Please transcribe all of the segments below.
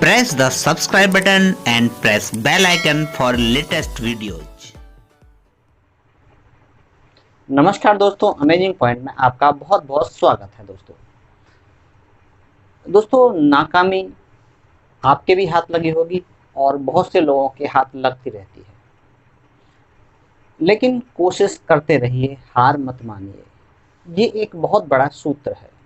Press the subscribe button and press bell icon for latest videos. नमस्कार दोस्तों, amazing point में आपका बहुत बहुत स्वागत है। दोस्तों नाकामी आपके भी हाथ लगी होगी और बहुत से लोगों के हाथ लगती रहती है, लेकिन कोशिश करते रहिए, हार मत मानिए। ये एक बहुत बड़ा सूत्र है।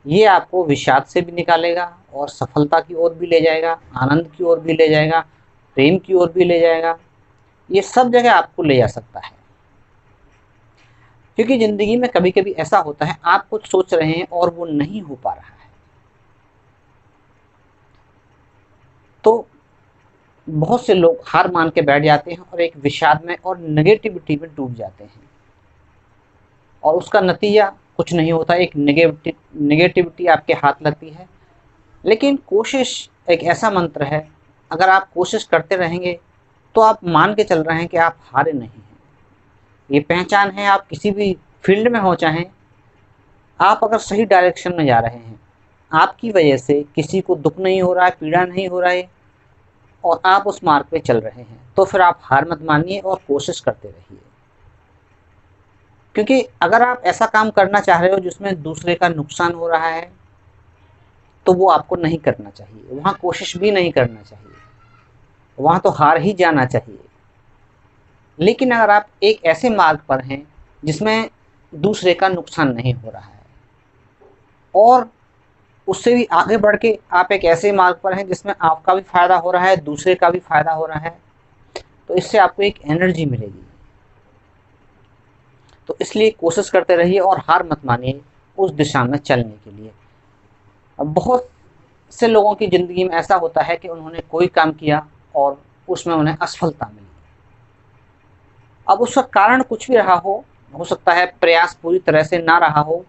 ये आपको विषाद से भी निकालेगा और सफलता की ओर भी ले जाएगा, आनंद की ओर भी ले जाएगा, प्रेम की ओर भी ले जाएगा। ये सब जगह आपको ले जा सकता है, क्योंकि जिंदगी में कभी कभी ऐसा होता है आप कुछ सोच रहे हैं और वो नहीं हो पा रहा है, तो बहुत से लोग हार मान के बैठ जाते हैं और एक विषाद में और नेगेटिविटी में डूब जाते हैं, और उसका नतीजा कुछ नहीं होता, एक नेगेटिविटी आपके हाथ लगती है। लेकिन कोशिश एक ऐसा मंत्र है, अगर आप कोशिश करते रहेंगे तो आप मान के चल रहे हैं कि आप हारे नहीं हैं। ये पहचान है, आप किसी भी फील्ड में हो चाहें, आप अगर सही डायरेक्शन में जा रहे हैं, आपकी वजह से किसी को दुख नहीं हो रहा है, पीड़ा नहीं हो रहा है, और आप उस मार्ग पे चल रहे हैं, तो फिर आप हार मत मानिए और कोशिश करते रहिए। क्योंकि अगर आप ऐसा काम करना चाह रहे हो जिसमें दूसरे का नुकसान हो रहा है, तो वो आपको नहीं करना चाहिए, वहाँ कोशिश भी नहीं करना चाहिए, वहाँ तो हार ही जाना चाहिए। लेकिन अगर आप एक ऐसे मार्ग पर हैं जिसमें दूसरे का नुकसान नहीं हो रहा है, और उससे भी आगे बढ़ के आप एक ऐसे मार्ग पर हैं जिसमें आपका भी फायदा हो रहा है, दूसरे का भी फायदा हो रहा है, तो इससे आपको एक एनर्जी मिलेगी। तो इसलिए कोशिश करते रहिए और हार मत मानिए उस दिशा में चलने के लिए। अब बहुत से लोगों की ज़िंदगी में ऐसा होता है कि उन्होंने कोई काम किया और उसमें उन्हें असफलता मिली। अब उसका कारण कुछ भी रहा हो सकता है प्रयास पूरी तरह से ना रहा हो,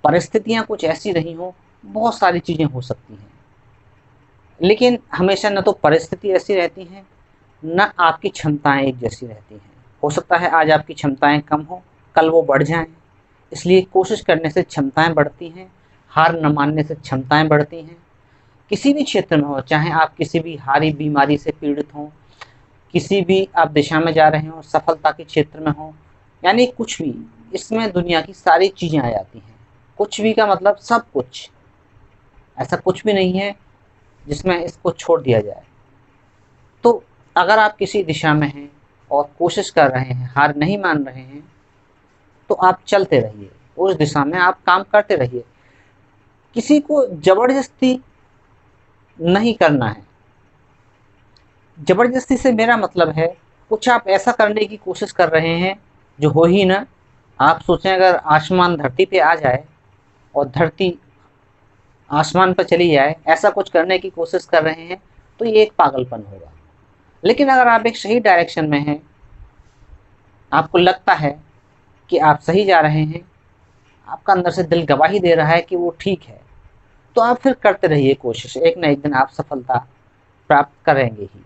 परिस्थितियां कुछ ऐसी रही हो, बहुत सारी चीज़ें हो सकती हैं। लेकिन हमेशा न तो परिस्थिति ऐसी रहती हैं, न आपकी क्षमताएं एक जैसी रहती हैं। हो सकता है आज आपकी क्षमताएं कम हो, कल वो बढ़ जाएं। इसलिए कोशिश करने से क्षमताएं बढ़ती हैं, हार न मानने से क्षमताएं बढ़ती हैं। किसी भी क्षेत्र में हो, चाहे आप किसी भी हारी बीमारी से पीड़ित हों, किसी भी आप दिशा में जा रहे हो, सफलता के क्षेत्र में हो, यानी कुछ भी, इसमें दुनिया की सारी चीज़ें आ जाती हैं। कुछ भी का मतलब सब कुछ, ऐसा कुछ भी नहीं है जिसमें इसको छोड़ दिया जाए। तो अगर आप किसी दिशा में हैं और कोशिश कर रहे हैं, हार नहीं मान रहे हैं, तो आप चलते रहिए, उस दिशा में आप काम करते रहिए। किसी को जबरदस्ती नहीं करना है। जबरदस्ती से मेरा मतलब है, कुछ आप ऐसा करने की कोशिश कर रहे हैं जो हो ही ना। आप सोचें अगर आसमान धरती पे आ जाए और धरती आसमान पर चली जाए, ऐसा कुछ करने की कोशिश कर रहे हैं, तो ये एक पागलपन होगा। लेकिन अगर आप एक सही डायरेक्शन में हैं, आपको लगता है कि आप सही जा रहे हैं, आपका अंदर से दिल गवाही दे रहा है कि वो ठीक है, तो आप फिर करते रहिए कोशिश, एक ना एक दिन आप सफलता प्राप्त करेंगे ही।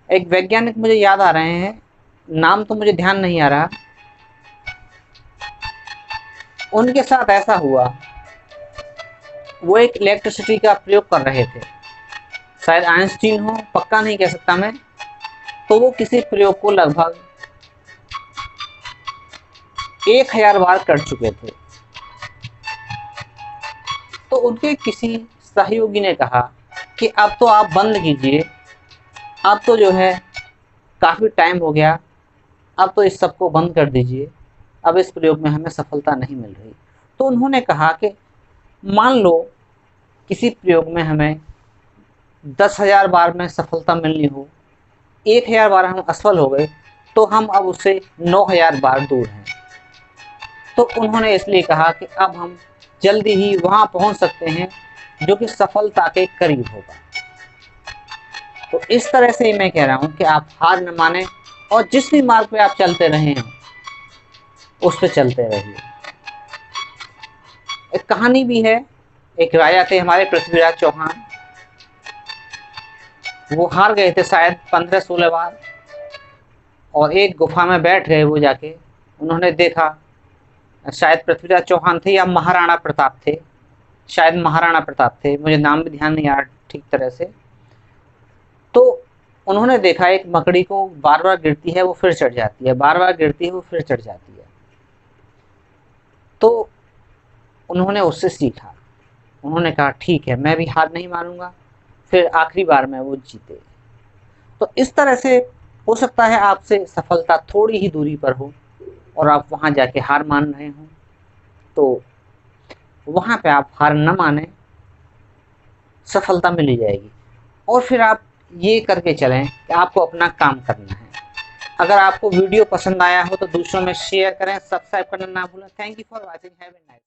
एक वैज्ञानिक मुझे याद आ रहे हैं, नाम तो मुझे ध्यान नहीं आ रहा, उनके साथ ऐसा हुआ, वो एक इलेक्ट्रिसिटी का प्रयोग कर रहे थे, शायद आइंस्टीन हो, पक्का नहीं कह सकता मैं। तो वो किसी प्रयोग को लगभग 1000 बार कर चुके थे। तो उनके किसी सहयोगी ने कहा कि अब तो आप बंद कीजिए, अब तो जो है काफ़ी टाइम हो गया, अब तो इस सब को बंद कर दीजिए, अब इस प्रयोग में हमें सफलता नहीं मिल रही। तो उन्होंने कहा कि मान लो किसी प्रयोग में हमें 10,000 बार में सफलता मिलनी हो, 1000 बार हम असफल हो गए, तो हम अब उससे 9,000 बार दूर हैं। तो उन्होंने इसलिए कहा कि अब हम जल्दी ही वहाँ पहुँच सकते हैं जो कि सफलता के करीब होगा। तो इस तरह से मैं कह रहा हूँ कि आप हार न माने और जिस भी मार्ग पे आप चलते रहे हैं उस पे चलते रहिए। एक कहानी भी है, एक राजा थे हमारे पृथ्वीराज चौहान, वो हार गए थे शायद 15-16 बार, और एक गुफा में बैठ गए वो जाके। उन्होंने देखा, शायद पृथ्वीराज चौहान थे या महाराणा प्रताप थे, शायद महाराणा प्रताप थे, मुझे नाम भी ध्यान नहीं आ रहा ठीक तरह से। तो उन्होंने देखा एक मकड़ी को बार बार गिरती है वो फिर चढ़ जाती है, बार बार गिरती है वो फिर चढ़ जाती है। तो उन्होंने उससे सीखा, उन्होंने कहा ठीक है मैं भी हार नहीं मानूंगा, फिर आखिरी बार में वो जीते। तो इस तरह से हो सकता है आपसे सफलता थोड़ी ही दूरी पर हो और आप वहां जाके हार मान रहे हो, तो वहां पे आप हार न माने, सफलता मिल जाएगी। और फिर आप ये करके चलें कि आपको अपना काम करना है। अगर आपको वीडियो पसंद आया हो तो दूसरों में शेयर करें, सब्सक्राइब करना ना भूलें। Thank you for watching, have a nice